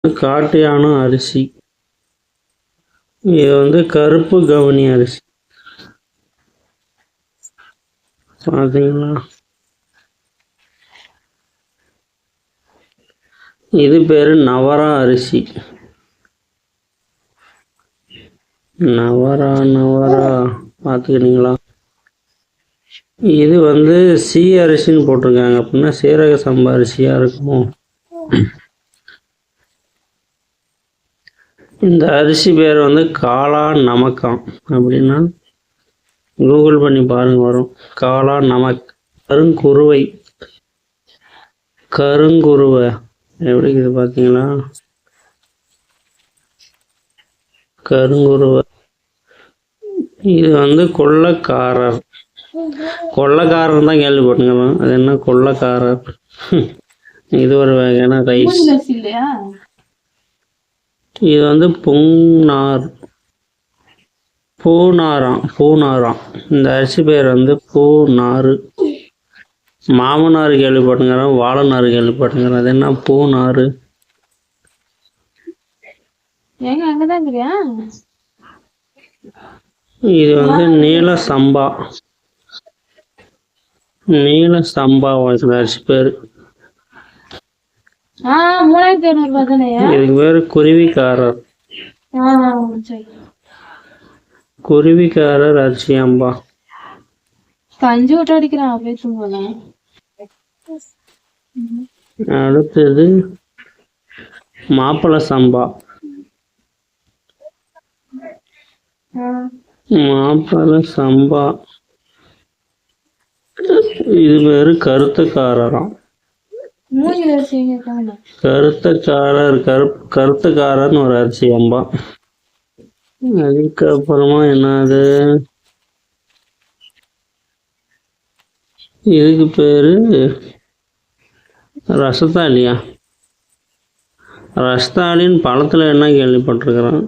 காட்டு யானம் அரிசி. இது கருப்பு கவுனி அரிசி. பார்த்தீங்களா? இது பேரு நவரா அரிசி. நவரா பார்த்துக்கிறீங்களா? இது சி அரிசின்னு போட்டிருக்காங்க. அப்படின்னா சீரக சம்பா அரிசியா இருக்கும். இந்த அரிசி பேர் காளா நமக்காம். அப்படின்னா கூகுள் பண்ணி பாருங்க, வரும். காளா நமக். கருங்குருவை எப்படி இருக்குது பார்த்தீங்களா? கருங்குருவை. இது கொள்ளைக்காரர். கொள்ளைக்காரர் தான் கேள்விப்பட்டுங்க. அது என்ன கொள்ளைக்காரர்? இது ஒரு வகையான ரைஸ். இது பூனாராம். இந்த அரிசி பேர் பூநாறு. மாமனார் கேள்விப்பட்டுங்கிறோம், வாழநாறு கேள்விப்பட்டுங்கிறோம். அது என்ன பூநாறு? இது நீல சம்பா. அரிசி பேரு. இதுக்கு பேரு குருவிக்காரர் அரிசி அம்பா. அடுத்தது மாப்பிள சம்பா. இது பேரு கருத்துக்காரராம். கருத்துக்காரர்னு ஒரு அரிசி அம்பா. அதுக்கப்புறமா என்னது? இதுக்கு பேரு ரசத்தாலியா. ரசத்தாலின்னு பழத்துல என்ன கேள்விப்பட்டிருக்கிறோம்.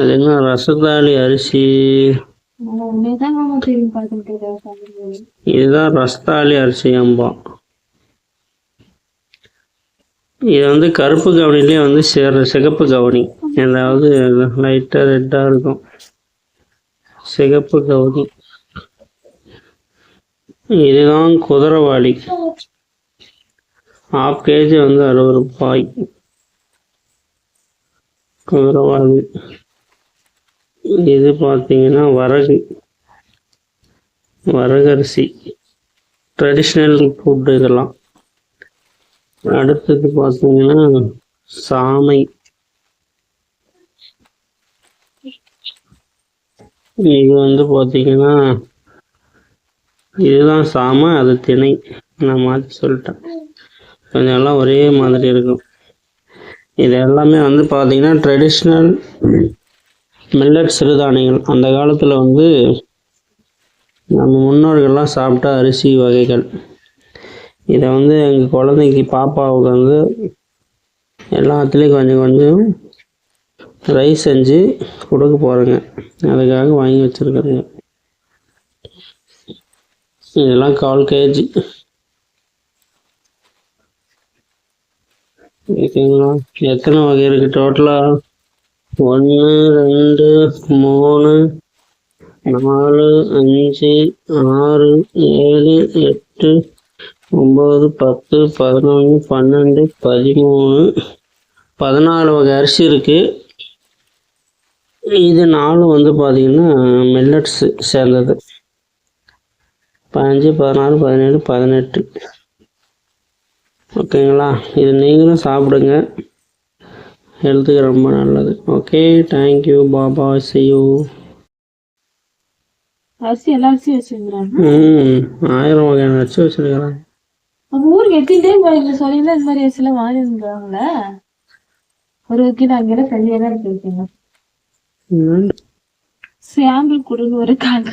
அது என்ன ரசத்தாலி அரிசி? இதுதான் ரசத்தாலி அரிசி அம்பா. இது கருப்பு கவனிலே சிகப்பு கவனி. ஏதாவது லைட்டா ரெட்டா இருக்கும். சிகப்பு கவனி. இதுதான் குதிரைவாளி. 1/2 kg 60 ரூபாய். குதிரைவாளி. இது பார்த்தீங்கன்னா வரகரிசி. ட்ரெடிஷ்னல் ஃபுட் இதெல்லாம். அடுத்தது பார்த்தீங்கன்னா சாமை. இது பார்த்தீங்கன்னா இதுதான் சாமை, அது திணை. நான் மாற்றி சொல்லிட்டேன். கொஞ்சம் எல்லாம் ஒரே மாதிரி இருக்கும். இது எல்லாமே பார்த்தீங்கன்னா ட்ரெடிஷ்னல் மில்லட் சிறுதானியங்கள். அந்த காலத்தில் நம்ம முன்னோர்கள்லாம் சாப்பிட்ட அரிசி வகைகள். இதை எங்கள் குழந்தைக்கு பாப்பாவுக்கு எல்லாத்துலேயும் கொஞ்சம் கொஞ்சம் ரைஸ் செஞ்சு கொடுக்க போகிறேங்க. அதுக்காக வாங்கி வச்சுருக்குறேங்க. இதெல்லாம் 1/4 kg. ஓகேங்களா? எத்தனை வகை இருக்குது டோட்டலாக? 1 2 3 4 5 6 7 8 9 10 11 12 13 14 வகை அரிசி இருக்குது. இது 4 பார்த்தீங்கன்னா மில்லட்ஸு சேர்ந்தது. 15 16 17 18. ஓகேங்களா? இது நீங்களும் சாப்பிடுங்க, ஹெல்த்துக்கு ரொம்ப நல்லது. Okay, thank you, Baba, see you. அரிசி எல்லா அரிசியும் வச்சுருக்குறாங்க. 1000 வகையான அரிசி வச்சுருக்கிறாங்க. அப்போ ஊருக்கு எத்தனை டைம் சொல்லியிருந்தா இந்த மாதிரி அரிசிலாம் வாங்கிருந்தாங்களே. 1 கிலோ அங்கே தனியாக தான் இருக்கு. சாம்பிள் கொடுங்க ஒரு கால்.